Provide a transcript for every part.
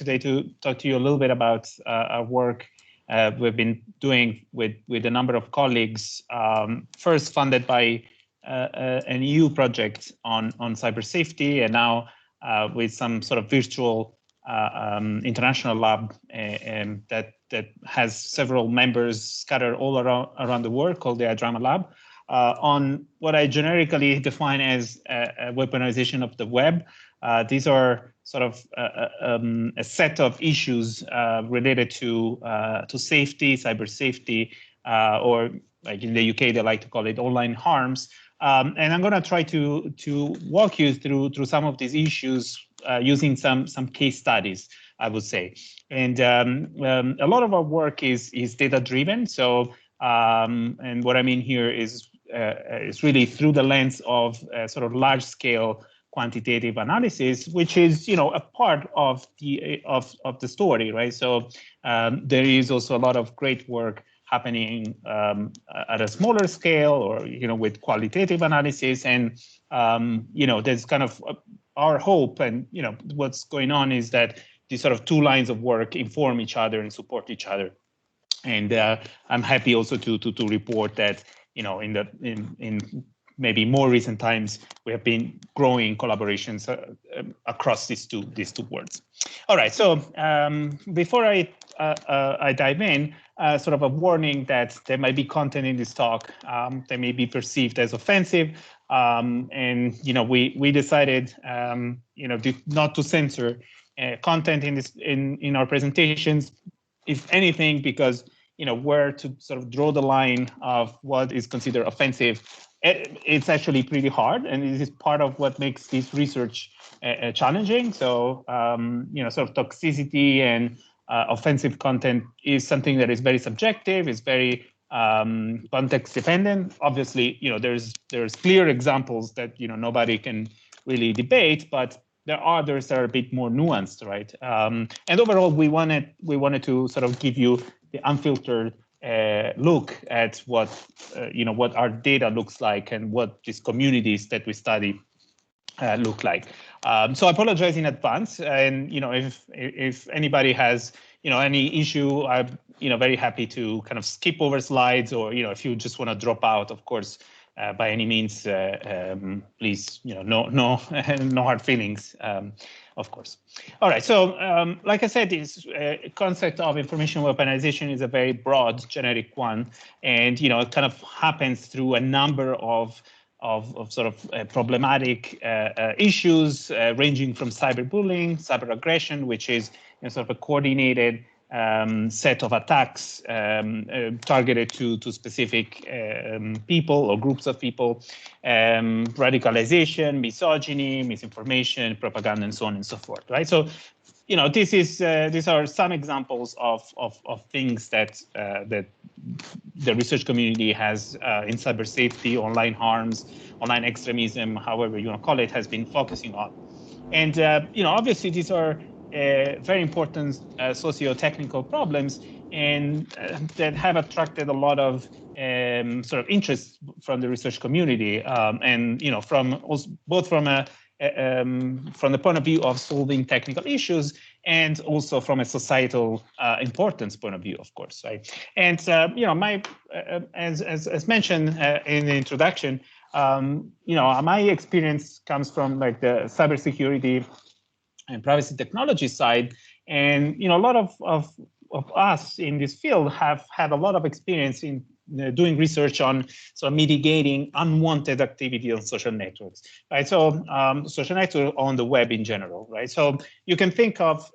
today to talk to you a little bit about our work we've been doing with a number of colleagues, first funded by an EU project on cyber safety, and now with some sort of virtual international lab that has several members scattered all around the world, called the iDrama Lab, on what I generically define as a weaponization of the web. These are sort of a set of issues related to safety, cyber safety, or like in the UK they like to call it online harms. And I'm going to try to walk you through some of these issues using some case studies, I would say. And a lot of our work is data driven. So and what I mean here is really through the lens of sort of large scale quantitative analysis, which is, you know, a part of the story, right? So there is also a lot of great work happening at a smaller scale, or, you know, with qualitative analysis. And you know, there's kind of our hope, and, you know, what's going on is that these sort of two lines of work inform each other and support each other. And I'm happy also to report that, you know, in maybe more recent times, we have been growing collaborations across these two worlds. All right, so before I dive in, sort of a warning that there might be content in this talk that may be perceived as offensive, and, you know, we decided, you know, not to censor content in our presentations, if anything, because, you know, where to sort of draw the line of what is considered offensive, it's actually pretty hard, and it is part of what makes this research challenging. So, you know, sort of toxicity and offensive content is something that is very subjective, is very context dependent. Obviously, you know, there's clear examples that, you know, nobody can really debate, but there are others that are a bit more nuanced, right? And overall, we wanted to sort of give you the unfiltered look at what you know, what our data looks like and what these communities that we study look like. So I apologize in advance, and, you know, if anybody has, you know, any issue, I'm, you know, very happy to kind of skip over slides, or, you know, if you just want to drop out, of course, by any means, please, you know, no hard feelings, of course. All right, so like I said, this concept of information weaponization is a very broad, generic one, and, you know, it kind of happens through a number of sort of problematic issues, ranging from cyberbullying, cyber aggression, which is, you know, sort of a coordinated set of attacks targeted to specific people or groups of people, radicalization, misogyny, misinformation, propaganda, and so on and so forth, right? So, you know, this is these are some examples of things that that the research community has in cyber safety, online harms, online extremism, however you want to call it, has been focusing on. And you know, obviously these are very important socio-technical problems, and that have attracted a lot of sort of interest from the research community, and, you know, both from the point of view of solving technical issues, and also from a societal importance point of view, of course, right? And you know, as mentioned in the introduction, you know, my experience comes from like the cybersecurity and privacy technology side, and, you know, a lot of us in this field have had a lot of experience in doing research on sort of mitigating unwanted activity on social networks, right? So social networks on the web in general, right? So you can think of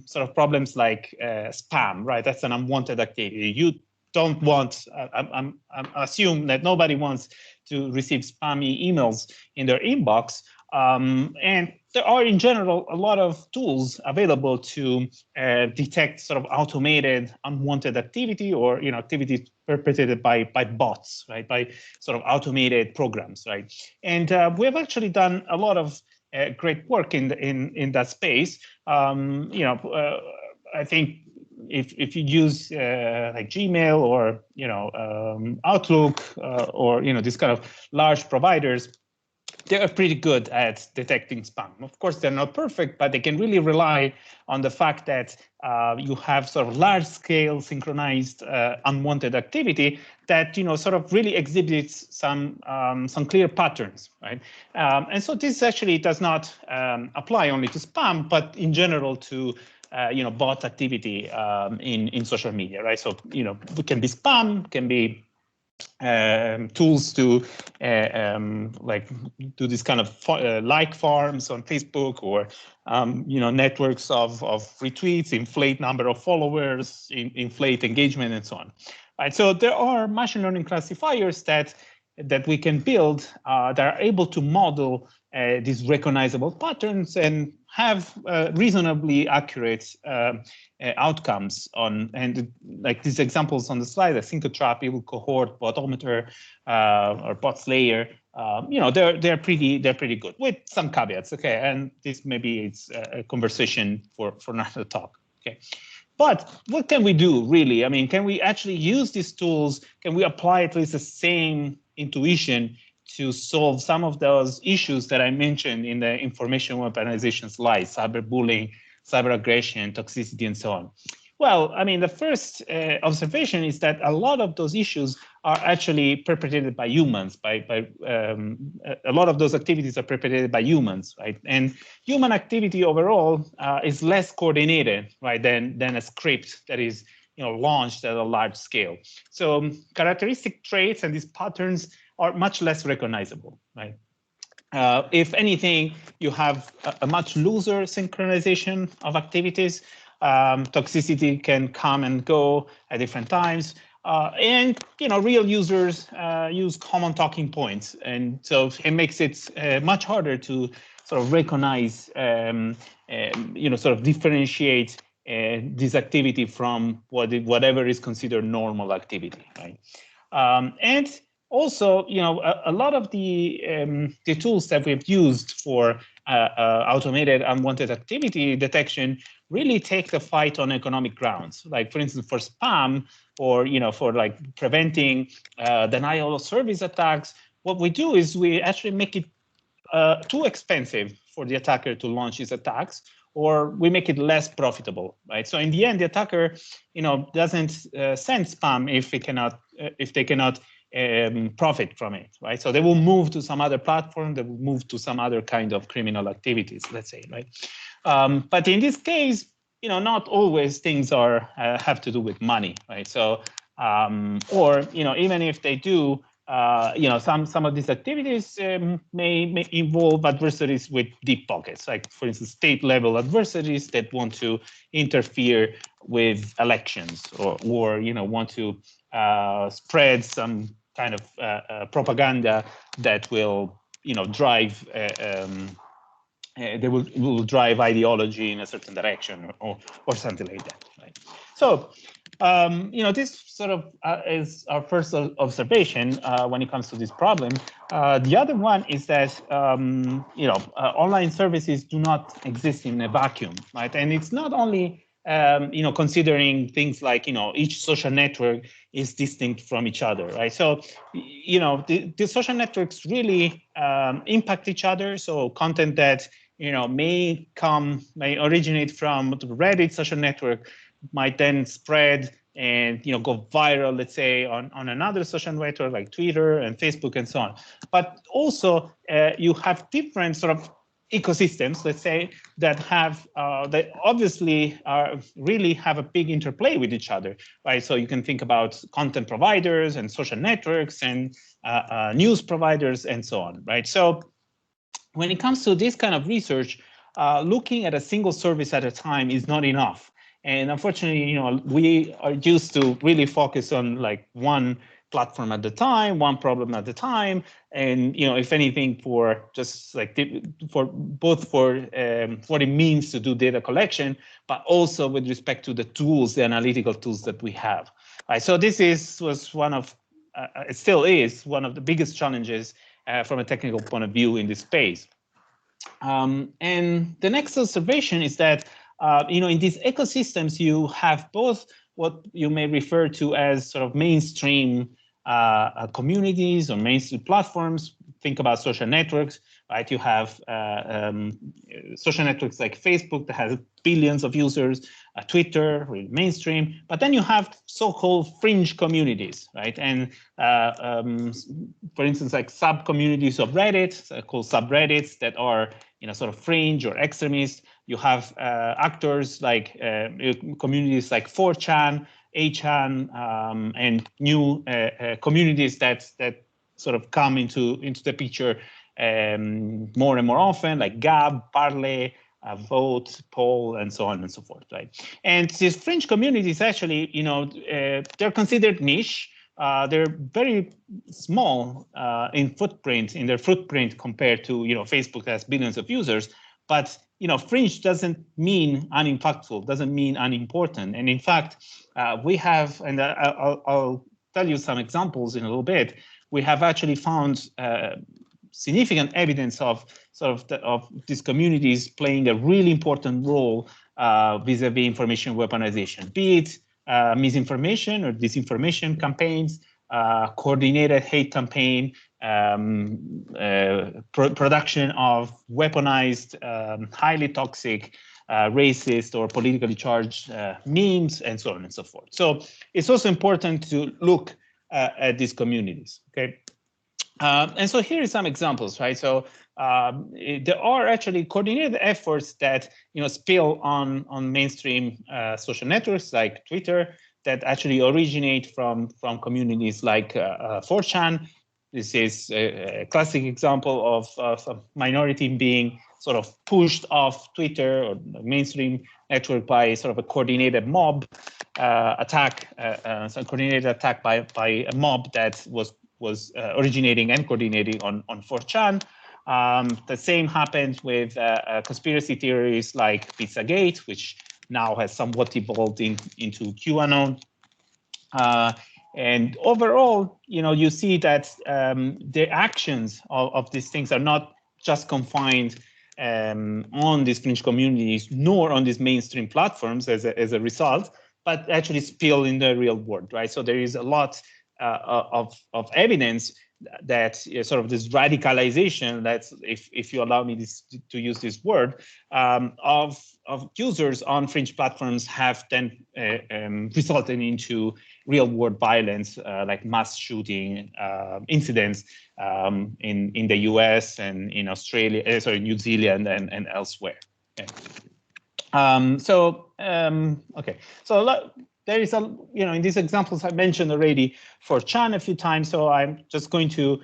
sort of problems like spam, right? That's an unwanted activity. You don't want, I assume that nobody wants to receive spammy emails in their inbox. And there are, in general, a lot of tools available to detect sort of automated unwanted activity, or, you know, activity perpetrated by bots, right? By sort of automated programs, right? And we have actually done a lot of great work in that space. You know, I think if you use like Gmail, or, you know, Outlook, or, you know, these kind of large providers, they are pretty good at detecting spam. Of course, they're not perfect, but they can really rely on the fact that you have sort of large-scale synchronized unwanted activity that sort of really exhibits some clear patterns, right? And so this actually does not apply only to spam, but in general to bot activity in social media, right? So it can be spam, can be tools to like do this kind of like farms on Facebook, or networks of retweets, inflate number of followers, inflate engagement, and so on. Right. So there are machine learning classifiers that we can build that are able to model these recognizable patterns and have reasonably accurate outcomes on, and like these examples on the slide, I think a trap, evil cohort, botometer, or bot layer, they're pretty good with some caveats. Okay, and this maybe it's a conversation for another talk. Okay. But what can we do, really? I mean, can we actually use these tools? Can we apply at least the same intuition to solve some of those issues that I mentioned in the information weaponization slide, cyberbullying, cyber aggression, toxicity, and so on? Well, I mean, the first observation is that a lot of those issues are actually perpetrated by humans. A lot of those activities are perpetrated by humans, right? And human activity overall is less coordinated, right, than a script that is launched at a large scale. So characteristic traits and these patterns are much less recognizable, right? If anything, you have a much looser synchronization of activities. Toxicity can come and go at different times. And real users use common talking points, and so it makes it much harder to sort of recognize, sort of differentiate this activity from whatever is considered normal activity, right? And also, a lot of the tools that we've used for automated unwanted activity detection really take the fight on economic grounds. Like, for instance, for spam, or for like preventing denial of service attacks, what we do is we actually make it too expensive for the attacker to launch his attacks, or we make it less profitable, right? So in the end, the attacker, doesn't send spam if they cannot profit from it, right? So they will move to some other platform, they will move to some other kind of criminal activities, let's say, right? But in this case, not always things are have to do with money, right? So, or even if they do, some of these activities may involve adversaries with deep pockets, like, for instance, state-level adversaries that want to interfere with elections, or want to spread some kind of propaganda that will, drive. They will drive ideology in a certain direction, or something like that, right? So, this sort of is our first observation when it comes to this problem. The other one is that online services do not exist in a vacuum, right? And it's not only considering things like each social network is distinct from each other, right? So the social networks really impact each other. So content that may originate from the Reddit social network might then spread and go viral, let's say, on another social network like Twitter and Facebook and so on. But also you have different sort of ecosystems, let's say, that have that obviously really have a big interplay with each other, right? So you can think about content providers and social networks and news providers and so on, right? So when it comes to this kind of research, looking at a single service at a time is not enough. And unfortunately, we are used to really focus on like one platform at the time, one problem at the time, and if anything, for just like both for what it means to do data collection, but also with respect to the tools, the analytical tools that we have. Right. So this was one of it still is one of the biggest challenges from a technical point of view in this space. And the next observation is that in these ecosystems, you have both what you may refer to as sort of mainstream communities or mainstream platforms. Think about social networks, right? You have social networks like Facebook that has billions of users, Twitter, really mainstream, but then you have so-called fringe communities, right? And for instance, like sub-communities of Reddit, called subreddits that are, sort of fringe or extremist. You have actors like communities like 4chan, 8chan, and new communities that sort of come into the picture more and more often, like Gab, Parler, Vote, Poll, and so on and so forth, right? And these fringe communities actually, they're considered niche. They're very small in their footprint compared to, Facebook has billions of users. But, fringe doesn't mean unimpactful, doesn't mean unimportant. And in fact, we have, and I'll tell you some examples in a little bit, we have actually found significant evidence of of these communities playing a really important role vis-a-vis information weaponization, be it misinformation or disinformation campaigns, coordinated hate campaign, production of weaponized, highly toxic, racist or politically charged memes, and so on and so forth. So it's also important to look at these communities, okay? And so here are some examples, right? So there are actually coordinated efforts that spill on mainstream social networks like Twitter that actually originate from communities like 4chan. This is a classic example of a minority being sort of pushed off Twitter or the mainstream network by sort of a coordinated mob attack, so a coordinated attack by a mob that was originating and coordinating on 4chan. The same happened with conspiracy theories like Pizzagate, which now has somewhat evolved into QAnon. And overall, you see that the actions of these things are not just confined on these fringe communities, nor on these mainstream platforms as a result, but actually spill in the real world, right? So there is a lot of evidence that sort of this radicalization, that's if you allow me to use this word, of users on fringe platforms have then resulted into real world violence, like mass shooting incidents in the US and in Australia, New Zealand and elsewhere. Okay. Okay, so there is in these examples I mentioned already 4chan a few times, so I'm just going to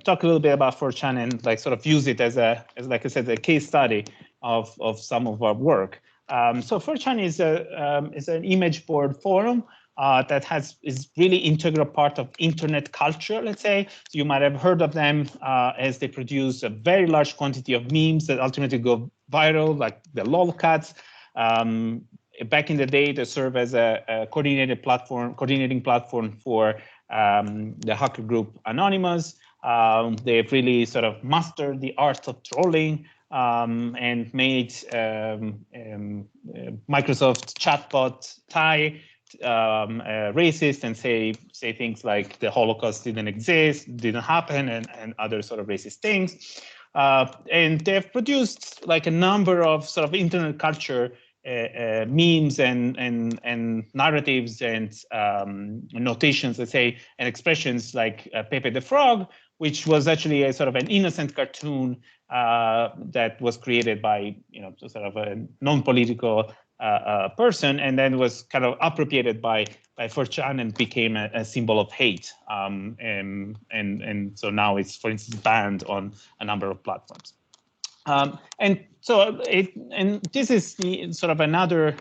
talk a little bit about 4chan and sort of use it as like I said, a case study of some of our work. So 4chan is an image board forum that is really integral part of internet culture, let's say. So you might have heard of them as they produce a very large quantity of memes that ultimately go viral, like the lolcats. Back in the day, they serve as a coordinating platform for the hacker group Anonymous. They've really sort of mastered the art of trolling and made Microsoft chatbot Tai racist and say things like the Holocaust didn't exist, didn't happen, and other sort of racist things. And they've produced like a number of sort of internet culture memes and narratives and notations, let's say, and expressions like Pepe the Frog, which was actually a sort of an innocent cartoon that was created by sort of a non-political person, and then was kind of appropriated by 4chan and became a symbol of hate. And so now it's, for instance, banned on a number of platforms. And so this is sort of another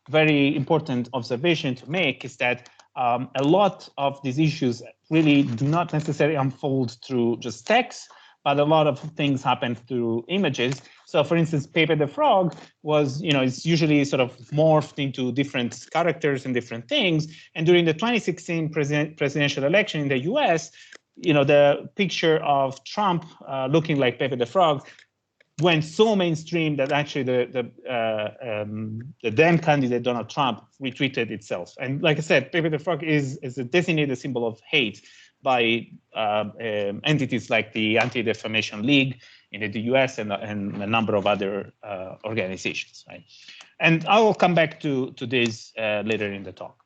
very important observation to make, is that a lot of these issues really do not necessarily unfold through just text, but a lot of things happen through images. So for instance, Pepe the Frog was, it's usually sort of morphed into different characters and different things. And during the 2016 presidential election in the US, the picture of Trump looking like Pepe the Frog went so mainstream that actually the then candidate Donald Trump retweeted itself. And like I said, Pepe the Frog is a designated symbol of hate by entities like the Anti-Defamation League in the US and a number of other organizations, right? And I will come back to this later in the talk.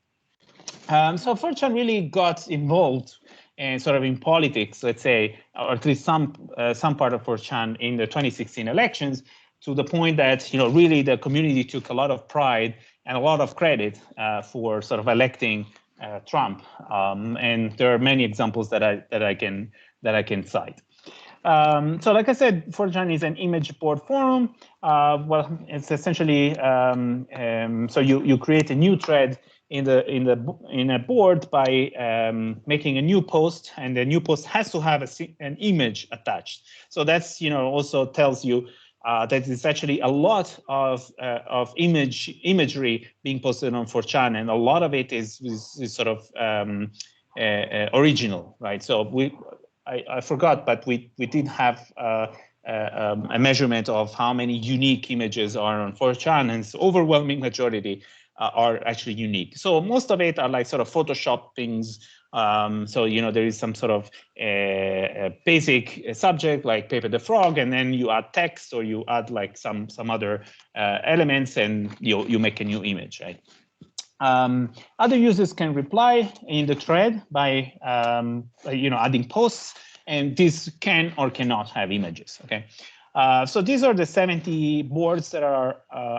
So 4chan really got involved in sort of in politics, let's say, or at least some part of 4chan in the 2016 elections, to the point that really the community took a lot of pride and a lot of credit for sort of electing Trump. And there are many examples that I can cite. So like I said, 4chan is an image board forum. Well, it's essentially so you create a new thread in a board by making a new post, and the new post has to have an image attached. So that's also tells you that it's actually a lot of imagery being posted on 4chan, and a lot of it is sort of original, right? So I forgot, but we did have a measurement of how many unique images are on 4chan, and the overwhelming majority are actually unique. So most of it are like sort of Photoshop things. So there is some sort of basic subject like Paper the Frog, and then you add text or you add like some other elements, and you make a new image, right? Other users can reply in the thread by adding posts, and this can or cannot have images. Okay, so these are the 70 boards that are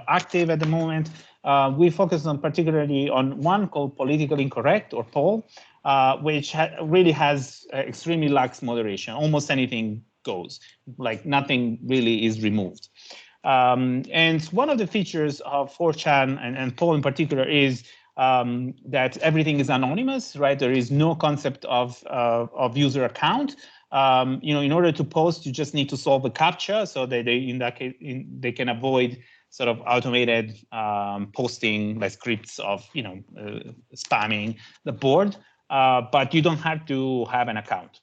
active at the moment. We focus on particularly on one called Politically Incorrect, or POL, which really has extremely lax moderation. Almost anything goes, like nothing really is removed. And one of the features of 4chan and POL in particular is that everything is anonymous, right? There is no concept of user account. In order to post, you just need to solve a CAPTCHA, so that in that case they can avoid sort of automated posting like scripts of spamming the board, but you don't have to have an account.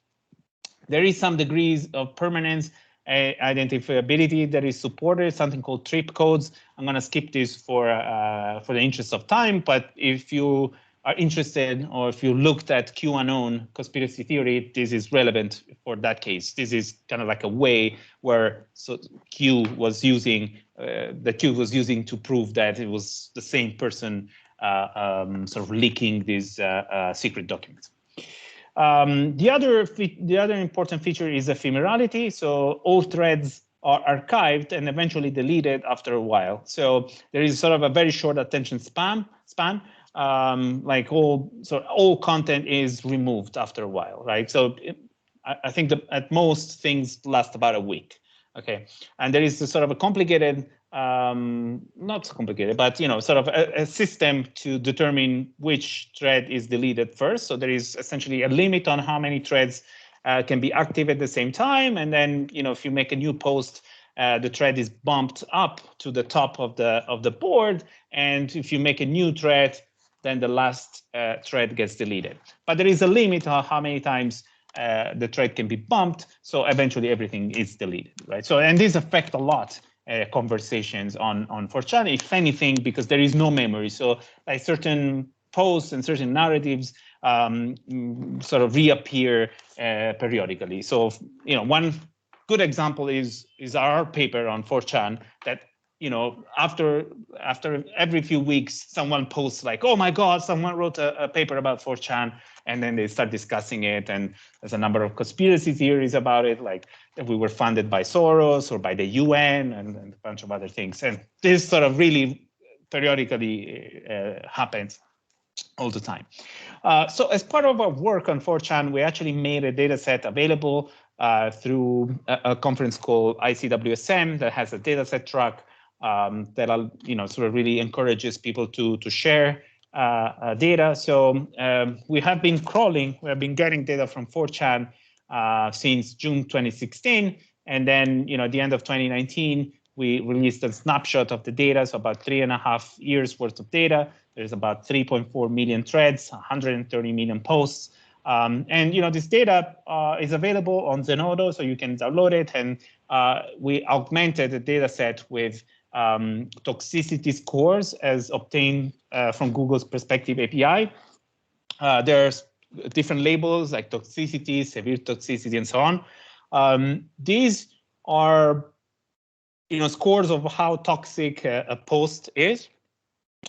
There is some degrees of permanence identifiability that is supported, something called trip codes. I'm going to skip this for the interest of time, but if you are interested, or if you looked at QAnon conspiracy theory, this is relevant for that case. This is kind of like a way where Q was using to prove that it was the same person sort of leaking these secret documents. The other important feature is ephemerality. So all threads are archived and eventually deleted after a while. So there is sort of a very short attention span. Like all content is removed after a while, right? So I think that at most things last about a week. Okay, and there is a sort of a complicated, not so complicated, but sort of a system to determine which thread is deleted first. So there is essentially a limit on how many threads can be active at the same time, and then if you make a new post, the thread is bumped up to the top of the board, and if you make a new thread, then the last thread gets deleted. But there is a limit on how many times the thread can be bumped, so eventually everything is deleted, right? So, and these affect a lot conversations on 4chan, if anything, because there is no memory. So like certain posts and certain narratives sort of reappear periodically. So, one good example is our paper on 4chan that, after every few weeks, someone posts like, oh my God, someone wrote a paper about 4chan, and then they start discussing it. And there's a number of conspiracy theories about it, like that we were funded by Soros or by the UN and a bunch of other things. And this sort of really periodically happens all the time. So as part of our work on 4chan, we actually made a data set available through a conference called ICWSM that has a data set track that sort of really encourages people to share data. So we have been crawling, we have been getting data from 4chan since June 2016, and then at the end of 2019 we released a snapshot of the data, so about 3.5 years worth of data. There's about 3.4 million threads, 130 million posts. And this data is available on Zenodo, so you can download it. And we augmented the data set with toxicity scores as obtained from Google's Perspective API. There's different labels like toxicity, severe toxicity, and so on. These are, scores of how toxic a post is,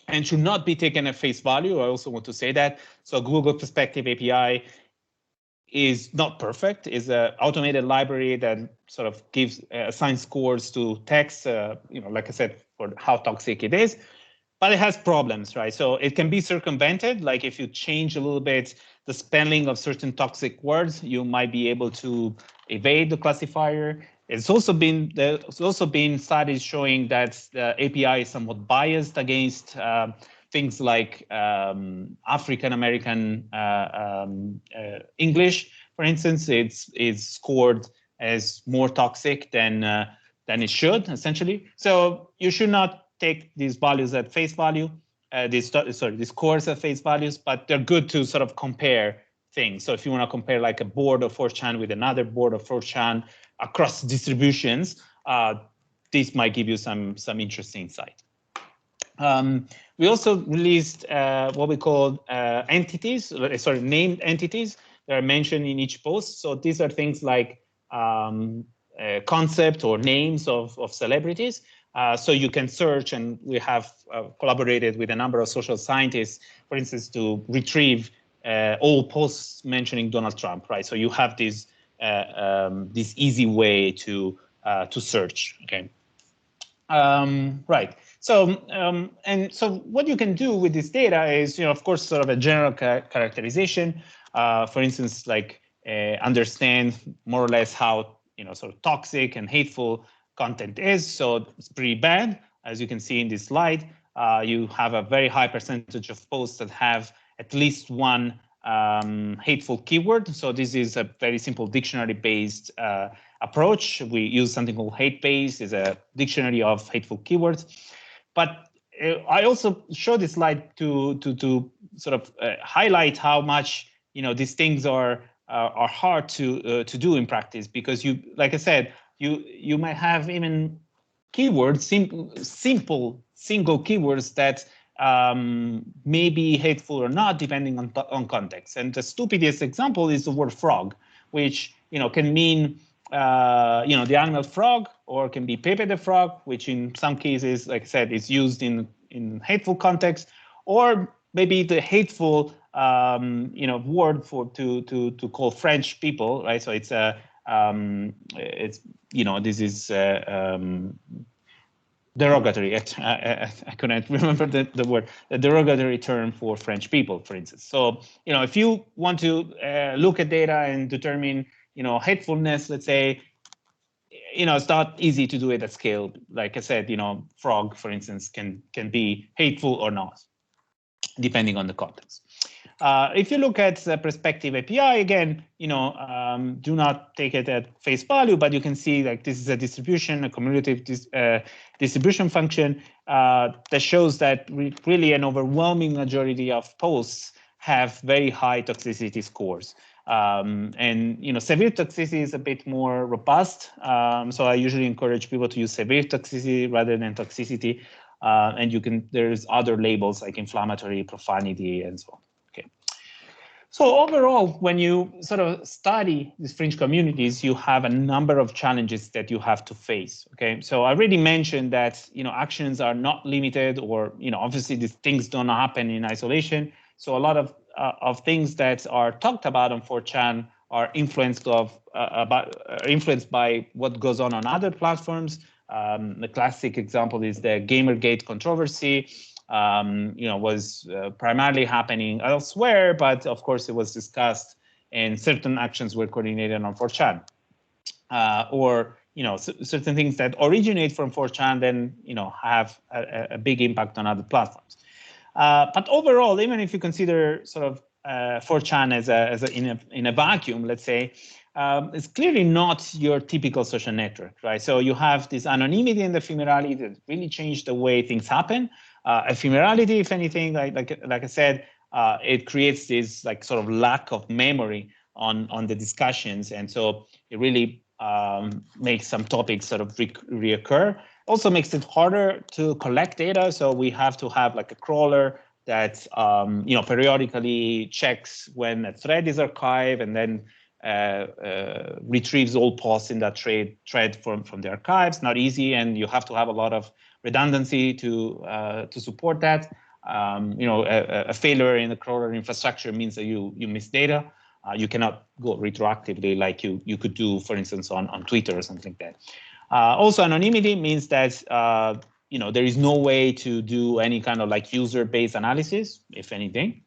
and should not be taken at face value. I also want to say that. So Google Perspective API is not perfect. It's an automated library that sort of gives assigns scores to text, like I said, for how toxic it is. But it has problems, right? So it can be circumvented. Like if you change a little bit the spelling of certain toxic words, you might be able to evade the classifier. There's also been studies showing that the API is somewhat biased against things like African American English, for instance. It's scored as more toxic than it should, essentially. So you should not take these values at face value, these scores at face values, but they're good to sort of compare things. So if you want to compare like a board of 4chan with another board of 4chan across distributions, this might give you some interesting insight. We also released what we call entities, named entities that are mentioned in each post. So these are things like concept or names of celebrities. So you can search, and we have collaborated with a number of social scientists, for instance, to retrieve all posts mentioning Donald Trump, right? So you have this easy way to search, okay? Right. So so what you can do with this data is, of course, sort of a general characterization. For instance, like understand more or less how sort of toxic and hateful content is. So it's pretty bad. As you can see in this slide, you have a very high percentage of posts that have at least one hateful keyword. So this is a very simple dictionary-based approach. We use something called HateBase, is a dictionary of hateful keywords. But I also show this slide to sort of highlight how much these things are hard to do in practice, because like I said, you might have even keywords, simple single keywords that may be hateful or not, depending on context. And the stupidest example is the word frog, which can mean the animal frog, or can be Pepe the Frog, which in some cases, like I said, is used in hateful context, or maybe the hateful word to call French people, right? So it's this is derogatory. I couldn't remember the word, a derogatory term for French people, for instance. So if you want to look at data and determine hatefulness, let's say, it's not easy to do it at scale. Like I said, frog, for instance, can be hateful or not, depending on the context. If you look at the Perspective API, again, do not take it at face value, but you can see like this is a distribution, a cumulative distribution function that shows that really an overwhelming majority of posts have very high toxicity scores. And severe toxicity is a bit more robust. So I usually encourage people to use severe toxicity rather than toxicity. And there's other labels like inflammatory, profanity, and so on. Okay. So overall, when you sort of study these fringe communities, you have a number of challenges that you have to face. Okay. So I already mentioned that actions are not limited, or obviously these things don't happen in isolation. So a lot of things that are talked about on 4chan are influenced by what goes on other platforms. The classic example is the Gamergate controversy. Was primarily happening elsewhere, but of course it was discussed, and certain actions were coordinated on 4chan. Or certain things that originate from 4chan then have a big impact on other platforms. But overall, even if you consider sort of 4chan in a vacuum, let's say, it's clearly not your typical social network, right? So you have this anonymity and ephemerality that really changed the way things happen. Ephemerality, if anything, like I said, it creates this like sort of lack of memory on the discussions, and so it really makes some topics sort of reoccur. Also makes it harder to collect data, so we have to have like a crawler that periodically checks when a thread is archived and then retrieves all posts in that thread from the archives. Not easy, and you have to have a lot of redundancy to support that. A failure in the crawler infrastructure means that you miss data. You cannot go retroactively like you could do, for instance, on Twitter or something like that. Also, anonymity means that there is no way to do any kind of like user-based analysis, if anything.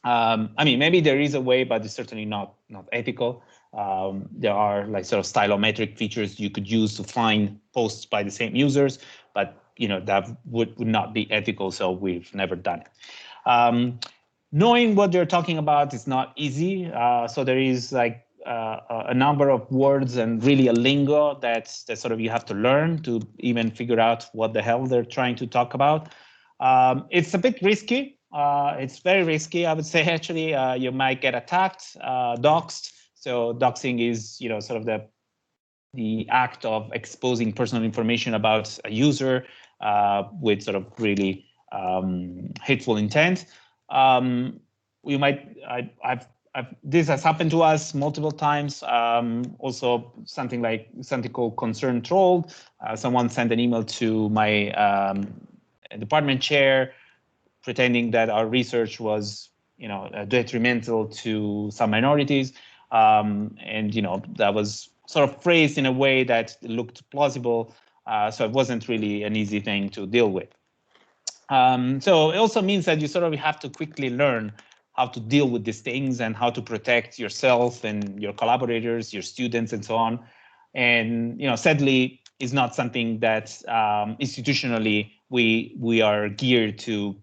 I mean, maybe there is a way, but it's certainly not ethical. There are like sort of stylometric features you could use to find posts by the same users, but that would not be ethical, so we've never done it. Knowing what you're talking about is not easy. So there is like a number of words and really a lingo that sort of you have to learn to even figure out what the hell they're trying to talk about. It's a bit risky. It's very risky, I would say. Actually, you might get attacked, doxed. So doxing is sort of the act of exposing personal information about a user with sort of really hateful intent. This has happened to us multiple times. Also, something called concern trolled. Someone sent an email to my department chair, pretending that our research was, detrimental to some minorities, and that was sort of phrased in a way that looked plausible. So it wasn't really an easy thing to deal with. So it also means that you sort of have to quickly learn how to deal with these things and how to protect yourself and your collaborators, your students, and so on. And sadly, it's not something that institutionally we are geared to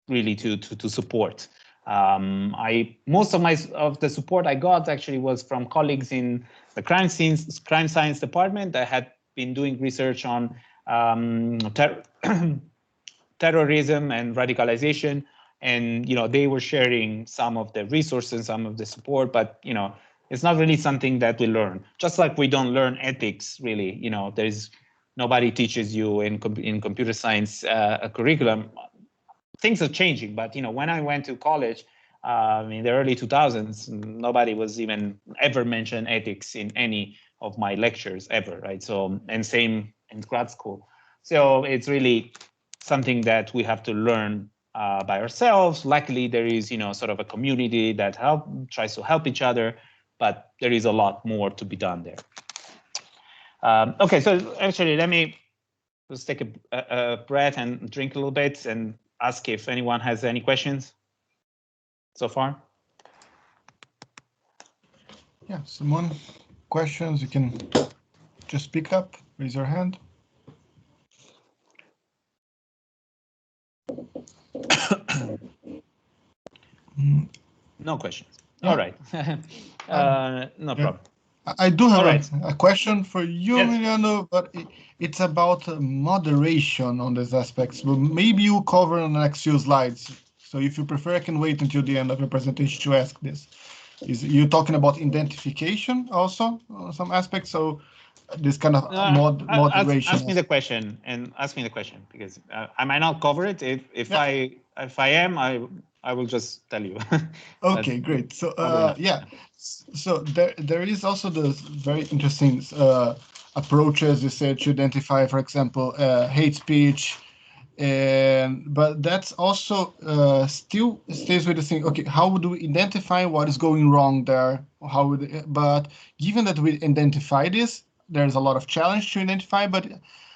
really to support. Most of the support I got actually was from colleagues in the crime science department that had been doing research on terrorism and radicalization, and they were sharing some of the resources, some of the support, but it's not really something that we learn. Just like we don't learn ethics, really. There's nobody teaches you in computer science a curriculum. Things are changing, but when I went to college in the early 2000s, nobody was even ever mentioned ethics in any of my lectures ever, right? So, and same in grad school. So it's really something that we have to learn by ourselves. Luckily, there is sort of a community that tries to help each other, but there is a lot more to be done there. Okay, so actually, let me just take a breath and drink a little bit and ask if anyone has any questions so far. Yeah, someone questions, you can just speak up, raise your hand. No questions. Yeah. All right. No problem. I do have a question for you, Yes. Emiliano, but it's about moderation on these aspects. But maybe you cover in the next few slides. So if you prefer, I can wait until the end of your presentation to ask this. Is you talking about identification also, some aspects? So this kind of moderation. Ask me the question because I might not cover it. If I am, I will just tell you. Okay, great. So yeah, so there is also this very interesting approaches you said to identify, for example, hate speech, but that's also still stays with the thing. Okay, how do we identify what is going wrong there? But given that we identify this, there's a lot of challenge to identify. But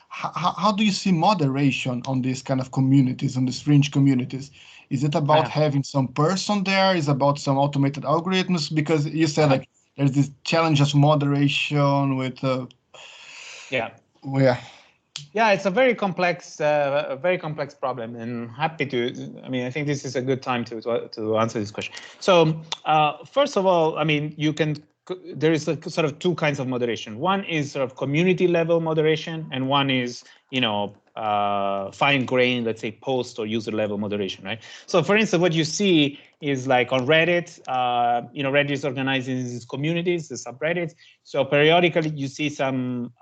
how do you see moderation on these kind of communities, on these fringe communities? Is it about having some person there? Is it about some automated algorithms? Because you said like there's this challenge of moderation with Yeah, it's a very complex problem, and happy to. I mean, I think this is a good time to answer this question. So first of all, I mean, there is sort of two kinds of moderation. One is sort of community level moderation, and one is fine grained, let's say, post or user level moderation, right? So for instance, what you see is like on Reddit, Reddit is organizing these communities, the subreddits. So periodically you see some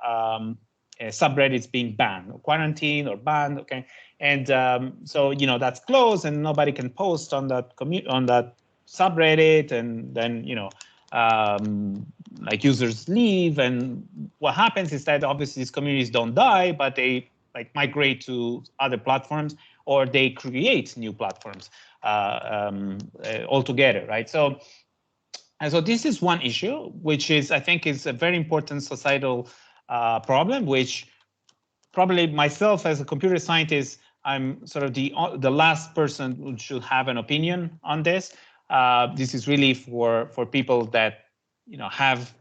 subreddits being banned, or quarantined, or banned. Okay, and so that's closed, and nobody can post on that subreddit, and then like users leave, and what happens is that obviously these communities don't die, but they like migrate to other platforms, or they create new platforms altogether, right? So this is one issue, which is, I think, is a very important societal problem, which probably myself as a computer scientist, I'm sort of the last person who should have an opinion on this. This is really for people that have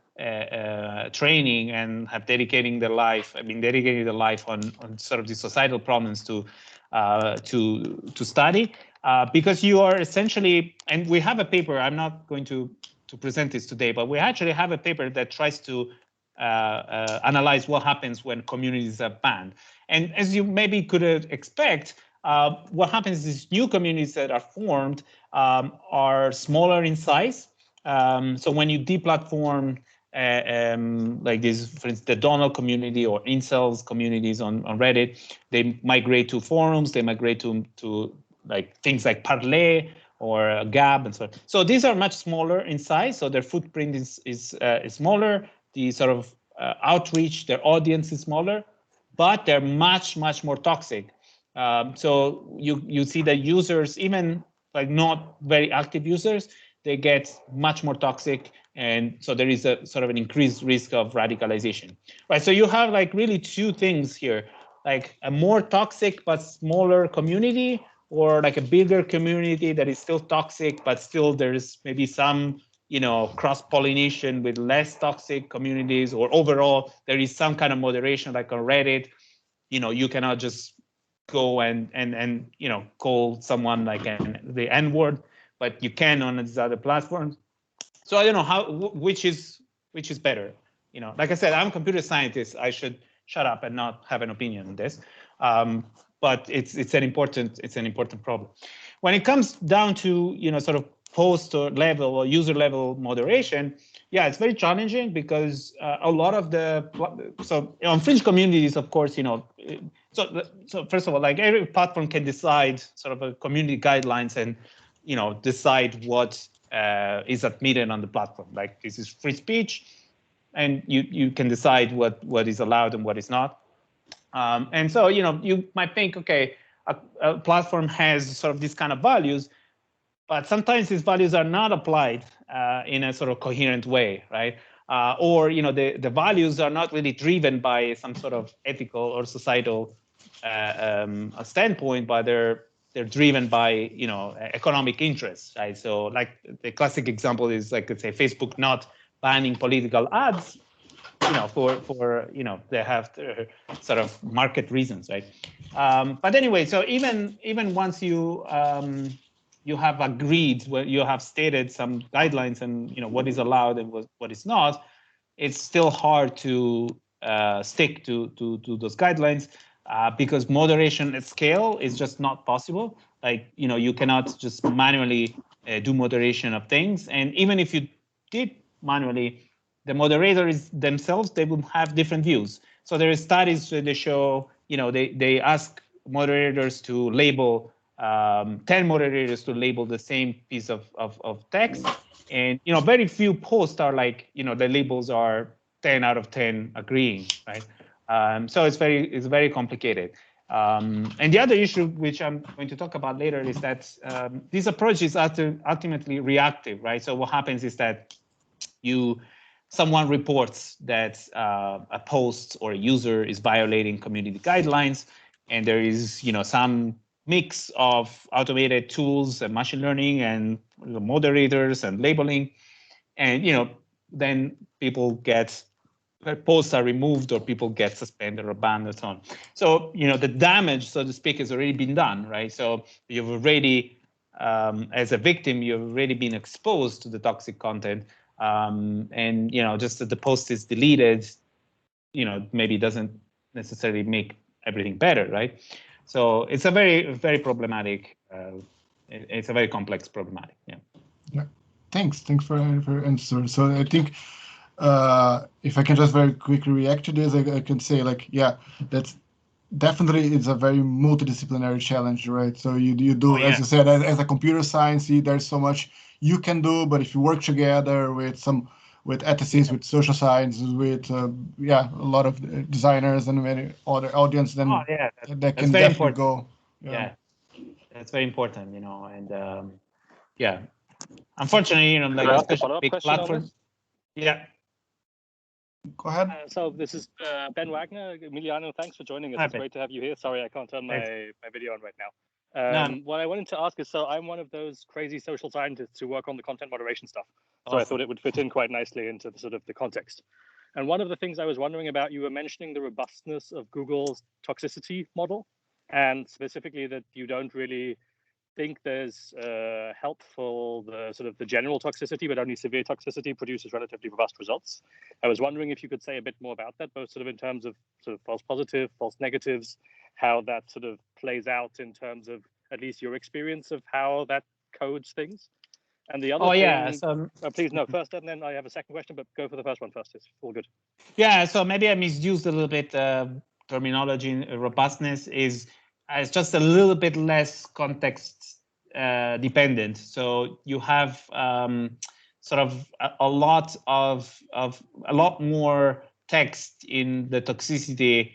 training and have dedicating their life. I've been dedicating their life on sort of the societal problems to study, because you are essentially, and we have a paper. I'm not going to present this today, but we actually have a paper that tries to analyze what happens when communities are banned. And as you maybe could expect, what happens is new communities that are formed are smaller in size. So when you deplatform like this, for instance, the Donald community or incels communities on Reddit, they migrate to forums, they migrate to like things like Parler or Gab and so on. So these are much smaller in size, so their footprint is smaller. The sort of outreach, their audience is smaller, but they're much more toxic. So you see that users, even like not very active users, they get much more toxic, and so there is a sort of an increased risk of radicalization, right? So you have like really two things here, like a more toxic but smaller community, or like a bigger community that is still toxic, but still there's maybe some cross-pollination with less toxic communities, or overall there is some kind of moderation, like on Reddit. You cannot just go and call someone like the N-word, but you can on these other platforms. So I don't know which is better. Like I said, I'm a computer scientist. I should shut up and not have an opinion on this. But it's an important problem. When it comes down to sort of post or level or user level moderation, yeah, it's very challenging, because a lot of so on fringe communities, of course, so first of all, like every platform can decide sort of a community guidelines and decide what is admitted on the platform. Like, this is free speech, and you can decide what is allowed and what is not. And so you might think, okay, a platform has sort of these kind of values, but sometimes these values are not applied in a sort of coherent way, right? Or the values are not really driven by some sort of ethical or societal standpoint, but they're driven by economic interests, right? So like the classic example is, like, let's say Facebook not banning political ads, for they have sort of market reasons, right? But anyway, so even once you have agreed, you have stated some guidelines and what is allowed and what is not, it's still hard to stick to those guidelines, because moderation at scale is just not possible. Like, you cannot just manually do moderation of things, and even if you did manually, the moderators themselves, they will have different views. So there are studies that they show, they ask moderators to label 10 moderators to label the same piece of text, and very few posts are like the labels are 10 out of 10 agreeing, right? So it's very complicated. And the other issue, which I'm going to talk about later, is that this approach is ultimately reactive, right? So what happens is that someone reports that a post or a user is violating community guidelines, and there is some mix of automated tools and machine learning and moderators and labeling, and then posts are removed, or people get suspended or banned and so on. So the damage, so to speak, has already been done, right? So you've already, as a victim, you've already been exposed to the toxic content. And just that the post is deleted, maybe doesn't necessarily make everything better, right? So it's a very problematic. It's a very complex problematic. Yeah. Yeah. Thanks for answer. So I think if I can just very quickly react to this, I can say like, yeah, that's definitely it's a very multidisciplinary challenge, right? So you do, as you said, as a computer science, there's so much you can do, but if you work together with ethicists, with social science, with a lot of designers and many other audience, then that can definitely go. Yeah, that's very important, and unfortunately, like especially big platforms. Yeah. Go ahead. So this is Ben Wagner. Emiliano, thanks for joining us. It's great to have you here. Sorry, I can't turn my video on right now. What I wanted to ask is, so I'm one of those crazy social scientists who work on the content moderation stuff. So I thought it would fit in quite nicely into the context. And one of the things I was wondering about, you were mentioning the robustness of Google's toxicity model, and specifically that you don't really think there's helpful the general toxicity, but only severe toxicity produces relatively robust results. I was wondering if you could say a bit more about that, both in terms of false positive, false negatives, how that plays out in terms of at least your experience of how that codes things. And the other thing, please no, first, and then I have a second question, but go for the first one first. It's all good. Yeah, so maybe I misused a little bit terminology. Robustness is it's just a little bit less context dependent. So you have a lot more text in the toxicity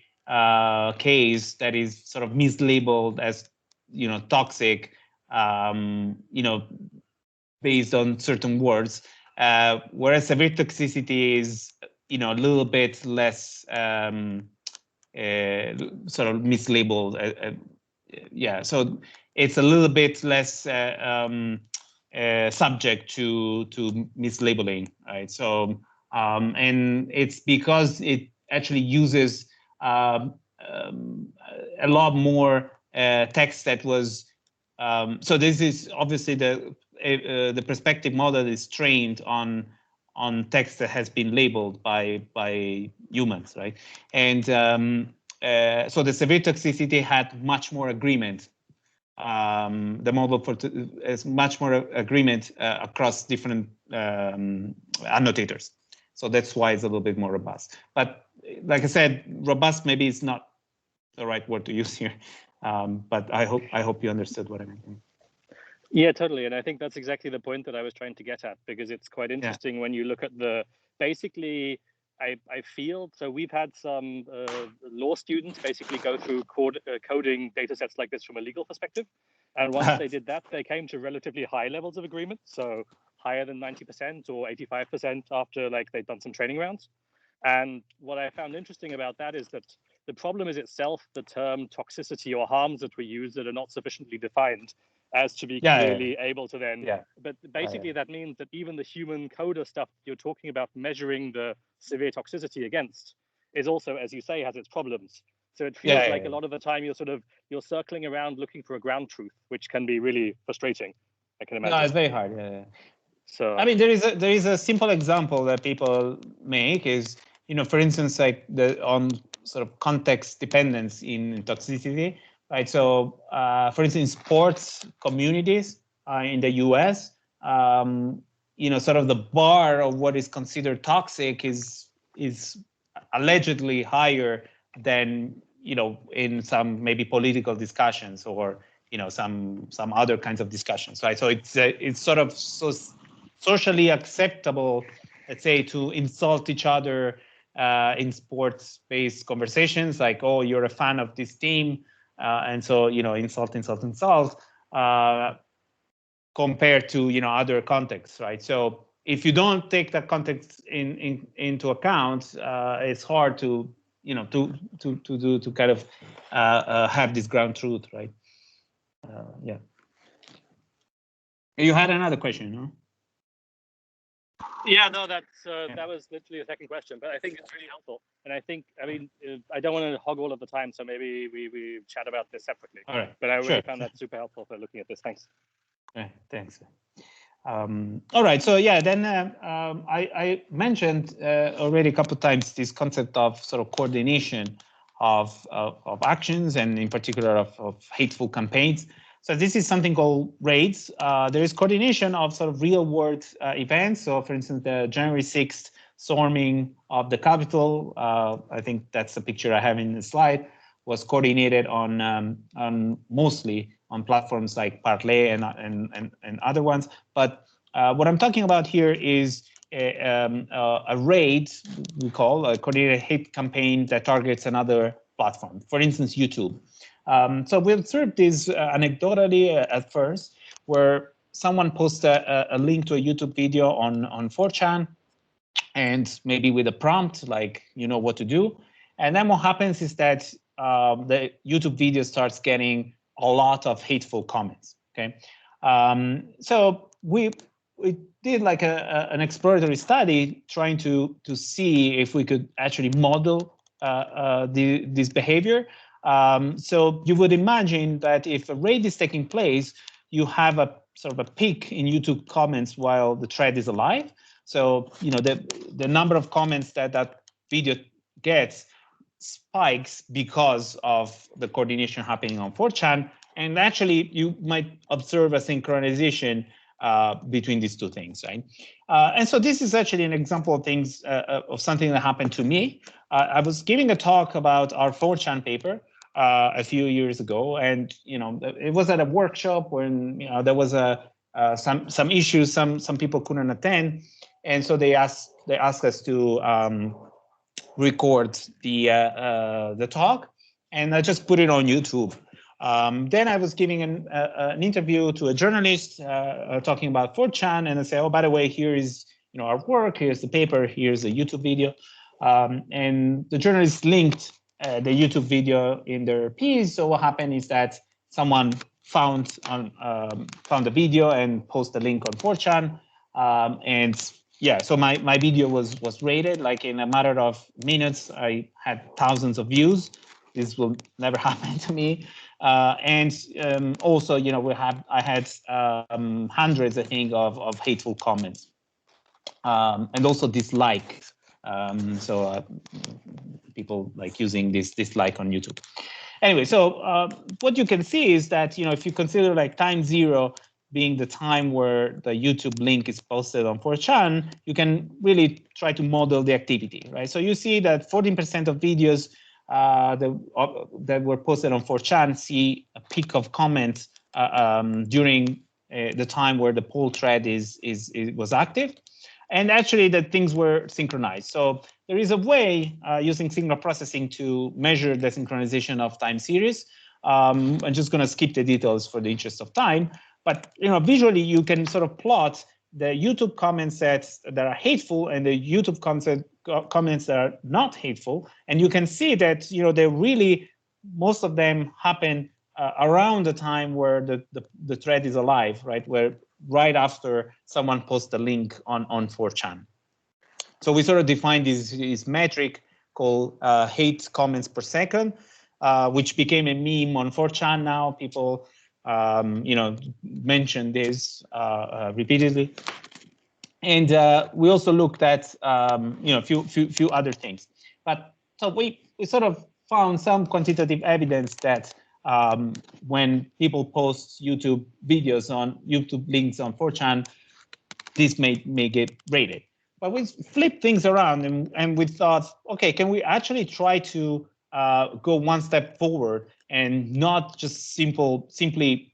case that is mislabeled as toxic, based on certain words, whereas severe toxicity is a little bit less mislabeled. So it's a little bit less subject to mislabeling, right? So and it's because it actually uses a lot more text that was. So this is obviously the perspective model is trained on text that has been labeled by humans, right? And so the severe toxicity had much more agreement. The model has much more agreement across different annotators. So that's why it's a little bit more robust. But like I said, robust maybe is not the right word to use here. But I hope you understood what I meant. Yeah, totally. And I think that's exactly the point that I was trying to get at, because it's quite interesting when you look at basically, I feel, so we've had some law students basically go through coding data sets like this from a legal perspective. And once they did that, they came to relatively high levels of agreement. So higher than 90% or 85% after they'd done some training rounds. And what I found interesting about that is that the problem is itself the term toxicity or harms that we use that are not sufficiently defined as to be clearly able to then. But basically that means that even the human coder stuff you're talking about measuring the severe toxicity against is also, as you say, has its problems. So it feels like a lot of the time you're circling around looking for a ground truth, which can be really frustrating, I can imagine. No, it's very hard. Yeah. So I mean, there is a simple example that people make is, for instance, like on context dependence in toxicity, right? So, for instance, sports communities in the US, the bar of what is considered toxic is allegedly higher than in some maybe political discussions or some other kinds of discussions, right? So it's so socially acceptable, let's say, to insult each other in sports-based conversations, like, oh, you're a fan of this team, and so insult, compared to kind of contexts, right? So if you don't take that context into account, it's hard to to kind of have this ground truth, right? Yeah. You had another question, no? Yeah, no, that was literally a second question, but I think it's really helpful. And I think, I mean, I don't want to hog all of the time, so maybe we chat about this separately. All right. But I really found that super helpful for looking at this. Thanks. Thanks. All right. So yeah, then I mentioned already a couple of times this concept of sort of coordination of actions, and in particular of hateful campaigns. So this is something called raids. There is coordination of sort of real world events. So for instance, the January 6th storming of the Capitol. I think that's the picture I have in the slide. Was coordinated on mostly on platforms like Parler and other ones. But what I'm talking about here is a raid, we call a coordinated hate campaign that targets another platform, for instance, YouTube. So we observed this anecdotally at first, where someone posts a link to a YouTube video on 4chan, and maybe with a prompt like, you know what to do. And then what happens is that the YouTube video starts getting a lot of hateful comments. Okay, so we did like an exploratory study trying to see if we could actually model this behavior. So you would imagine that if a raid is taking place, you have a sort of a peak in YouTube comments while the thread is alive. So you know the number of comments that video gets spikes because of the coordination happening on 4chan, and actually you might observe a synchronization between these two things, right? And so this is actually an example of things of something that happened to me. I was giving a talk about our 4chan paper a few years ago, and you know it was at a workshop when you know there was some issues, some people couldn't attend, and so they asked us to record the talk, and I just put it on YouTube. Then I was giving an interview to a journalist talking about 4chan, and I say, oh, by the way, here is our work, here's the paper, here's the YouTube video, and the journalist linked the YouTube video in their piece. So what happened is that someone found the video and posted a link on 4chan, and yeah, so my video was rated. Like in a matter of minutes, I had thousands of views. This will never happen to me. And also, I had hundreds, I think, of hateful comments, and also dislikes. So people like using this dislike on YouTube. Anyway, so what you can see is that if you consider like time zero being the time where the YouTube link is posted on 4chan, you can really try to model the activity, right? So you see that 14% of videos that were posted on 4chan see a peak of comments during the time where the poll thread was active, and actually that things were synchronized. So there is a way using signal processing to measure the synchronization of time series. I'm just going to skip the details for the interest of time. But visually, you can sort of plot the YouTube comment sets that are hateful and the YouTube comments that are not hateful, and you can see that they really, most of them happen around the time where the thread is alive, right? Where right after someone posts a link on 4chan. So we sort of defined this metric called hate comments per second, which became a meme on 4chan now. People mention this repeatedly, and we also looked at a few other things. But so we sort of found some quantitative evidence that when people post YouTube videos on YouTube links on 4chan, this may get rated. But we flipped things around and we thought, okay, can we actually try to go one step forward and not just simply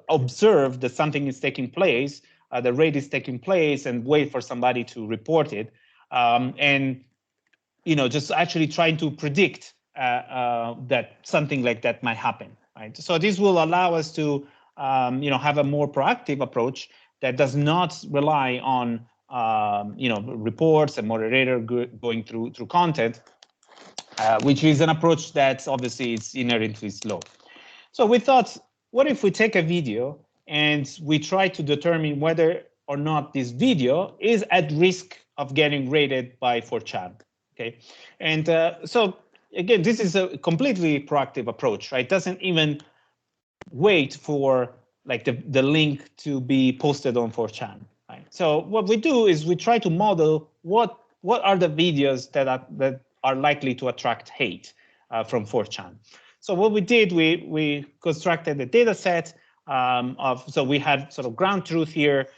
observe that something is taking place, the raid is taking place, and wait for somebody to report it, and just actually trying to predict that something like that might happen, right? So this will allow us to have a more proactive approach that does not rely on reports and moderator going through content, which is an approach that obviously is inherently slow. So we thought, what if we take a video and we try to determine whether or not this video is at risk of getting rated by 4chan, okay? And so again, this is a completely proactive approach, right? It doesn't even wait for like the link to be posted on 4chan, right? So what we do is we try to model what are the videos that are likely to attract hate from 4chan. So what we did, we constructed a data set so we had sort of ground truth here,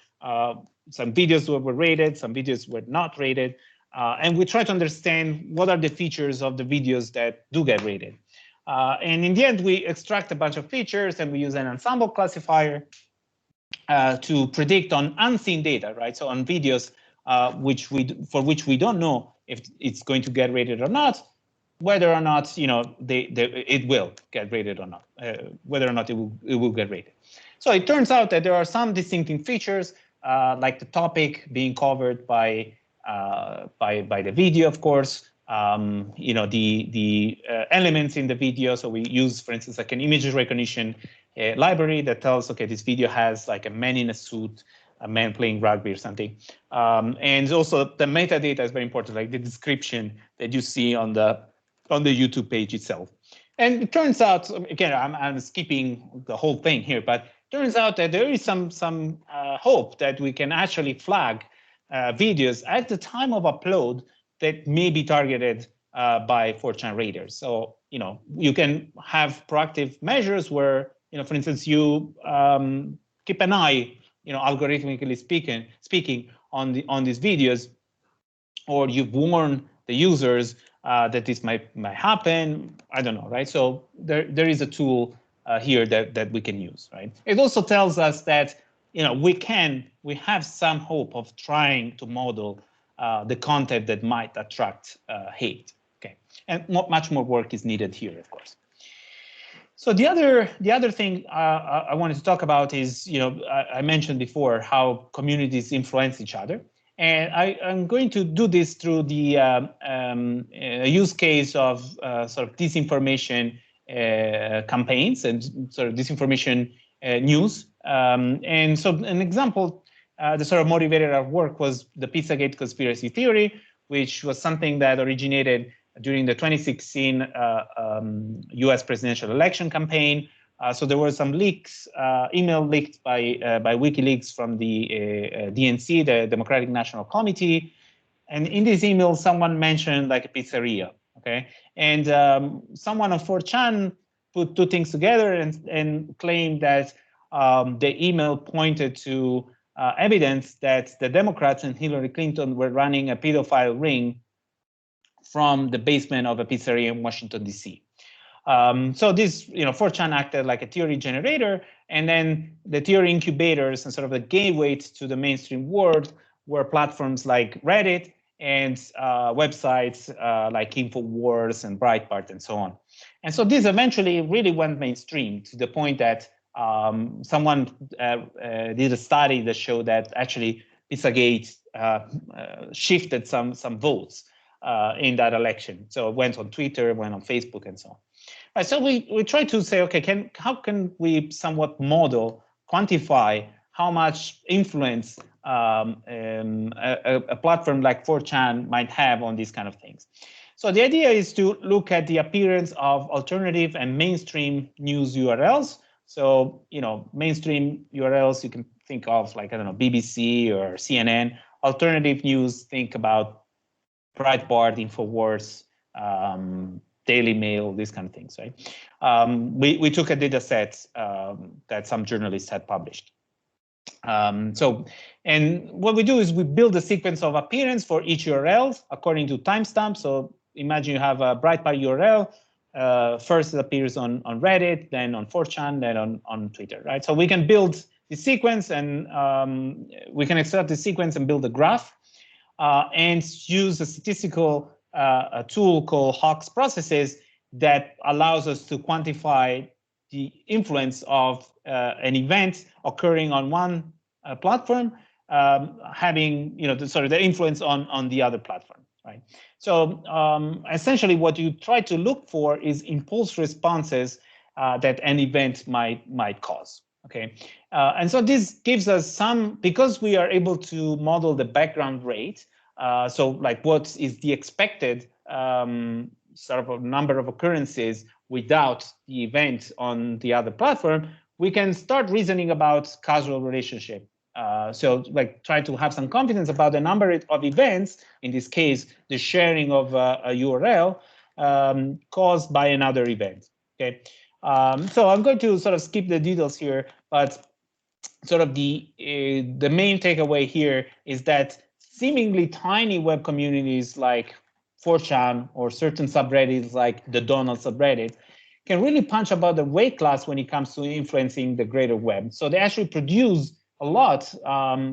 some videos were rated, some videos were not rated, and we try to understand what are the features of the videos that do get rated. And in the end, we extract a bunch of features and we use an ensemble classifier to predict on unseen data, right? So on videos for which we don't know if it's going to get rated or not, whether or not it will get rated or not, whether or not it will get rated. So it turns out that there are some distinctive features, like the topic being covered by the video, of course. The elements in the video. So we use, for instance, like an image recognition library that tells, okay, this video has like a man in a suit, a man playing rugby or something. And also the metadata is very important, like the description that you see on the YouTube page itself. And it turns out, again, I'm skipping the whole thing here, but it turns out that there is some hope that we can actually flag videos at the time of upload that may be targeted by 4chan raiders. So, you can have proactive measures where, for instance, you keep an eye, algorithmically speaking on these videos, or you warn the users that this might happen. I don't know, right? So there is a tool here that we can use, right? It also tells us that we have some hope of trying to model the content that might attract hate. Okay, and much more work is needed here, of course. So the other thing I wanted to talk about is, I mentioned before how communities influence each other, and I'm going to do this through the use case of sort of disinformation campaigns and sort of disinformation news. And so an example that sort of motivated our work was the Pizzagate conspiracy theory, which was something that originated during the 2016 US presidential election campaign. So there were some leaks, email leaked by WikiLeaks from the DNC, the Democratic National Committee. And in this email, someone mentioned like a pizzeria, okay? And someone on 4chan put two things together and claimed that the email pointed to evidence that the Democrats and Hillary Clinton were running a pedophile ring from the basement of a pizzeria in Washington, D.C. So this, 4chan acted like a theory generator, and then the theory incubators and sort of the gateways to the mainstream world were platforms like Reddit and websites like InfoWars and Breitbart and so on. And so this eventually really went mainstream to the point that someone did a study that showed that actually Pizzagate shifted some votes in that election. So it went on Twitter, went on Facebook, and so on. Right, so we try to say, okay, how can we somewhat model, quantify how much influence a platform like 4chan might have on these kind of things. So the idea is to look at the appearance of alternative and mainstream news URLs. So, mainstream URLs, you can think of like, I don't know, BBC or CNN. Alternative news, think about Breitbart, InfoWars, Daily Mail, these kind of things, right? We took a data set that some journalists had published. And what we do is we build a sequence of appearance for each URL according to timestamp. So imagine you have a Breitbart URL. First it appears on Reddit, then on 4chan, then on Twitter, right? So we can build the sequence and we can extract the sequence and build a graph and use a statistical a tool called Hawk's processes that allows us to quantify the influence of an event occurring on one platform having, the influence on the other platform, right? So essentially what you try to look for is impulse responses that an event might cause, okay? And so this gives us some, because we are able to model the background rate, so like what is the expected sort of a number of occurrences without the event on the other platform, we can start reasoning about causal relationship. So like try to have some confidence about the number of events, in this case, the sharing of a URL caused by another event, okay? So I'm going to sort of skip the details here, but sort of the main takeaway here is that seemingly tiny web communities like 4chan or certain subreddits like the Donald subreddit can really punch above the weight class when it comes to influencing the greater web. So they actually produce a lot.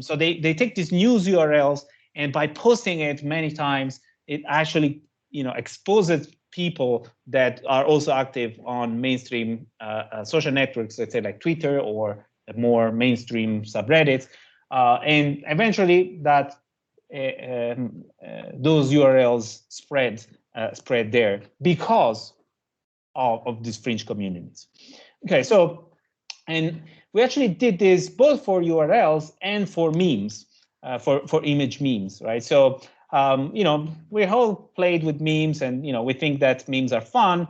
So they take these news URLs, and by posting it many times, it actually exposes people that are also active on mainstream social networks, let's say like Twitter or more mainstream subreddits, and eventually that those URLs spread there because of these fringe communities. Okay, so, and we actually did this both for URLs and for memes, for image memes, right? So, we all played with memes, and we think that memes are fun.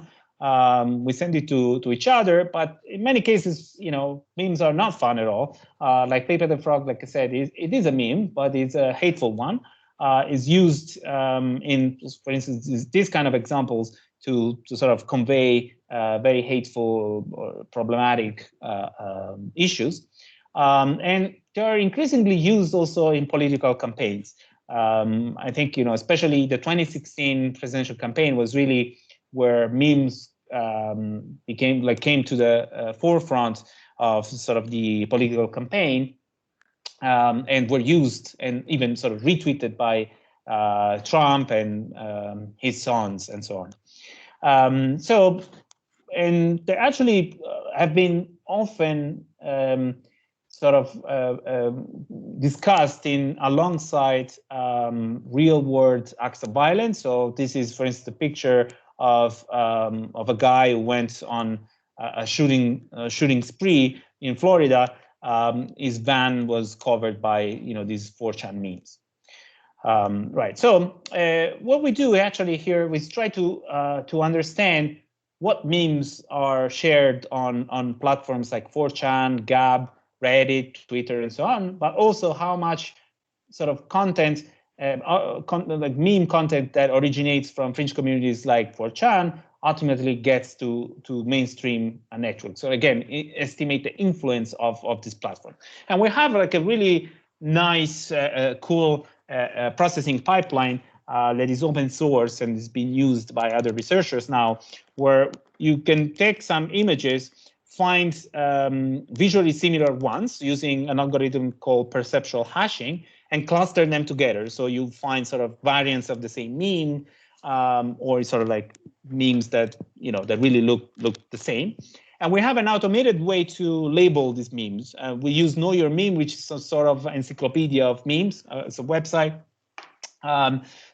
We send it to each other, but in many cases, memes are not fun at all. Like Paper the Frog, like I said, it is a meme, but it's a hateful one. Is used in, for instance, these kind of examples to sort of convey very hateful or problematic issues. And they are increasingly used also in political campaigns. I think, especially the 2016 presidential campaign was really where memes came to the forefront of sort of the political campaign, and were used and even sort of retweeted by Trump and his sons and so on. So, and they actually have been often sort of discussed in alongside real world acts of violence. So this is, for instance, a picture of a guy who went on a shooting spree in Florida. His van was covered by these 4chan memes. Right. So what we do actually here is try to understand what memes are shared on platforms like 4chan, Gab, Reddit, Twitter, and so on, but also how much sort of content, like meme content that originates from fringe communities like 4chan ultimately gets to mainstream networks. So again, estimate the influence of this platform. And we have like a really nice, cool processing pipeline that is open source and is being used by other researchers now, where you can take some images, find visually similar ones using an algorithm called perceptual hashing, and cluster them together. So you find sort of variants of the same meme, or sort of like memes that that really look the same. And we have an automated way to label these memes. We use Know Your Meme, which is a sort of encyclopedia of memes. It's a website.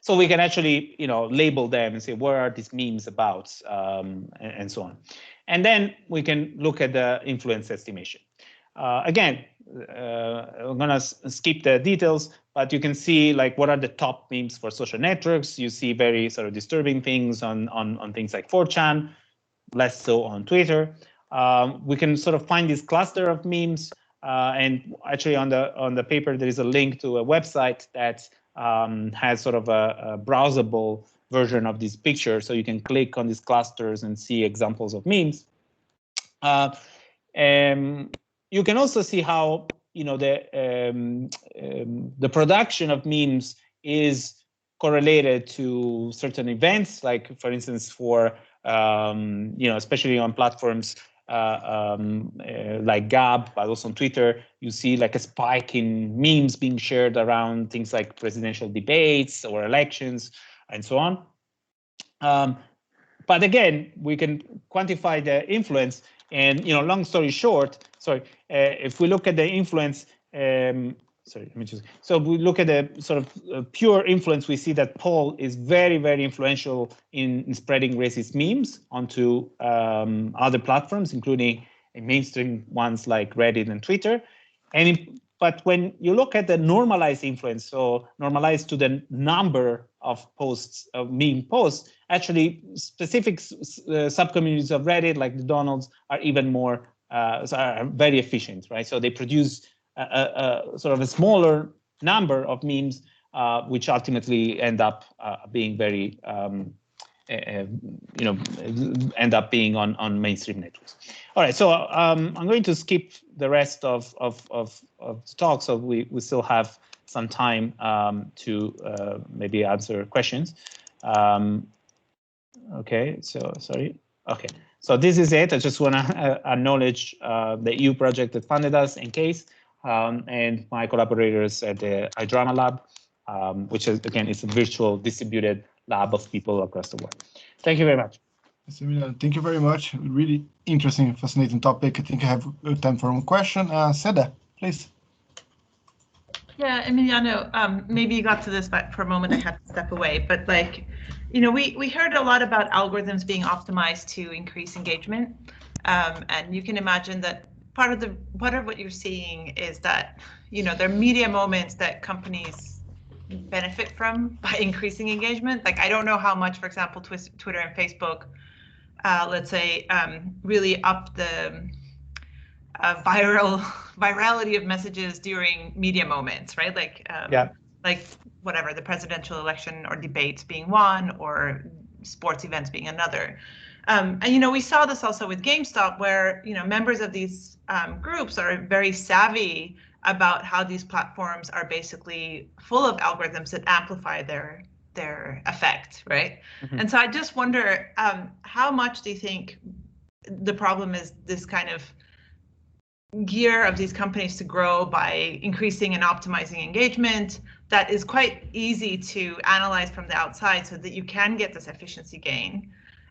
So we can actually, label them and say, what are these memes about, and so on. And then we can look at the influence estimation. Again, I'm gonna skip the details, but you can see like what are the top memes for social networks. You see very sort of disturbing things on things like 4chan, less so on Twitter. We can sort of find this cluster of memes, and actually on the paper there is a link to a website that has sort of a browsable version of this picture, so you can click on these clusters and see examples of memes. You can also see how the production of memes is correlated to certain events, like for instance for especially on platforms like Gab, but also on Twitter, you see like a spike in memes being shared around things like presidential debates or elections and so on. But again, we can quantify the influence, and long story short, if we look at the influence, so we look at the sort of pure influence, we see that Paul is very, very influential in spreading racist memes onto other platforms, including mainstream ones like Reddit and Twitter. But when you look at the normalized influence, so normalized to the number of posts, of meme posts, actually specific subcommunities of Reddit, like the Donalds, are even more, are very efficient, right? So they produce a sort of a smaller number of memes, which ultimately end up being very end up being on mainstream networks. All right, so I'm going to skip the rest of the talk, so we still have some time to maybe answer questions. Okay, so sorry. Okay, so this is it. I just want to acknowledge the EU project that funded us, in case, and my collaborators at the iDrama Lab, which is, again, is a virtual distributed lab of people across the world. Thank you very much. Thank you very much. Really interesting and fascinating topic. I think I have time for one question. Seda, please. Yeah, Emiliano, maybe you got to this, but for a moment I had to step away. But like, we heard a lot about algorithms being optimized to increase engagement. And you can imagine that part of what you're seeing is that, there are media moments that companies benefit from by increasing engagement. Like, I don't know how much, for example, Twitter and Facebook, let's say, really up the virality of messages during media moments, right? Like, like whatever, the presidential election or debates being one, or sports events being another. And we saw this also with GameStop, where members of these groups are very savvy about how these platforms are basically full of algorithms that amplify their effect, right? Mm-hmm. And so I just wonder, how much do you think the problem is this kind of gear of these companies to grow by increasing and optimizing engagement that is quite easy to analyze from the outside so that you can get this efficiency gain?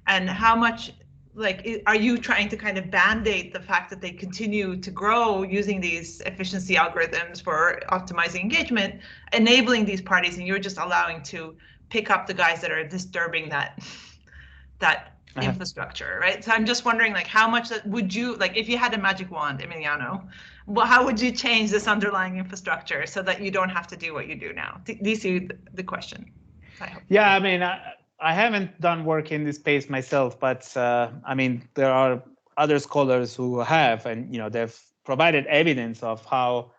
And how much, like, are you trying to kind of band-aid the fact that they continue to grow using these efficiency algorithms for optimizing engagement, enabling these parties, and you're just allowing to pick up the guys that are disturbing that infrastructure, right? So I'm just wondering, like, how much would you, like, if you had a magic wand, Emiliano, well, how would you change this underlying infrastructure so that you don't have to do what you do now? Do you see the question? Yeah, I mean, I haven't done work in this space myself, but I mean, there are other scholars who have, and they've provided evidence of how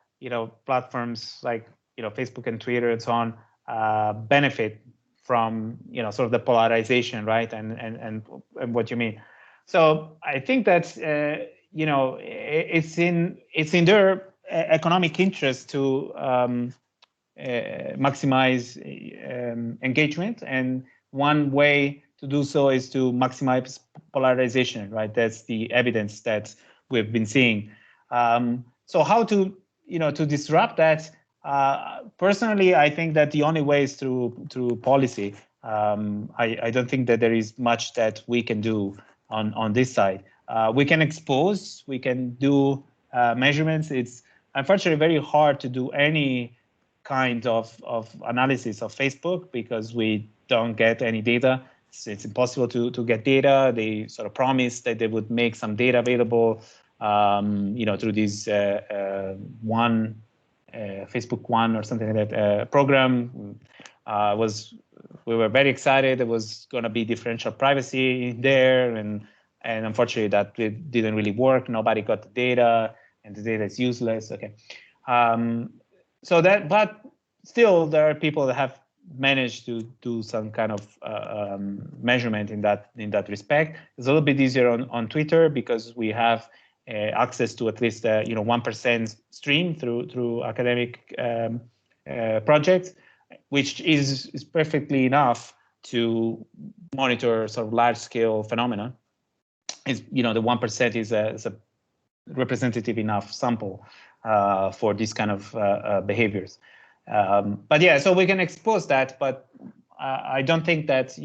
platforms like Facebook and Twitter and so on benefit from sort of the polarization, right? And what you mean. So I think that it's in their economic interest to maximize engagement, and one way to do so is to maximize polarization, right? That's the evidence that we've been seeing. So how to disrupt that? Personally, I think that the only way is through policy. I don't think that there is much that we can do on this side. We can expose, we can do measurements. It's unfortunately very hard to do any kind of analysis of Facebook because we don't get any data. It's impossible to get data. They sort of promised that they would make some data available, through this Facebook One or something like that program. We were very excited. There was going to be differential privacy there, and unfortunately that didn't really work. Nobody got the data, and the data is useless. Okay, but still there are people that have managed to do some kind of measurement in that respect. It's a little bit easier on Twitter because we have access to at least 1% stream through academic projects, which is perfectly enough to monitor sort of large-scale phenomena. The 1% is a representative enough sample for these kind of behaviors. But yeah, so we can expose that, but I don't think that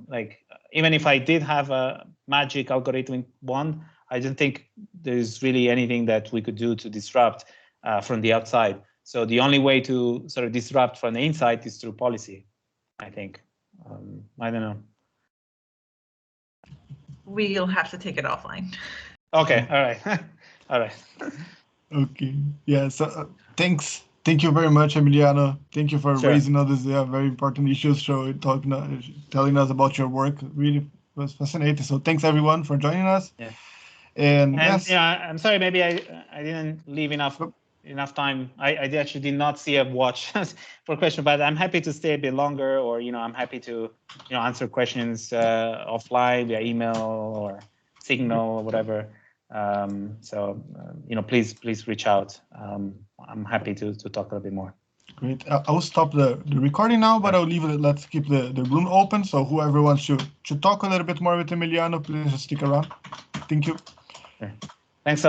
like, even if I did have a magic algorithmic wand, I don't think there's really anything that we could do to disrupt from the outside. So the only way to sort of disrupt from the inside is through policy, I think. I don't know. We'll have to take it offline. Okay, all right. All right. Okay, yeah, so thanks. Thank you very much, Emiliano. Thank you for raising all these very important issues, telling us about your work. Really was fascinating. So thanks everyone for joining us. Yeah. And yes. Yeah, I'm sorry, maybe I didn't leave enough enough time. I actually did not see a watch for question, but I'm happy to stay a bit longer, or I'm happy to answer questions offline via email or Signal or whatever. So please reach out. I'm happy to talk a little bit more. Great. I'll stop the recording now, but I'll leave it. Let's keep the room open. So whoever wants to talk a little bit more with Emiliano, please stick around. Thank you. Okay. Thanks a lot.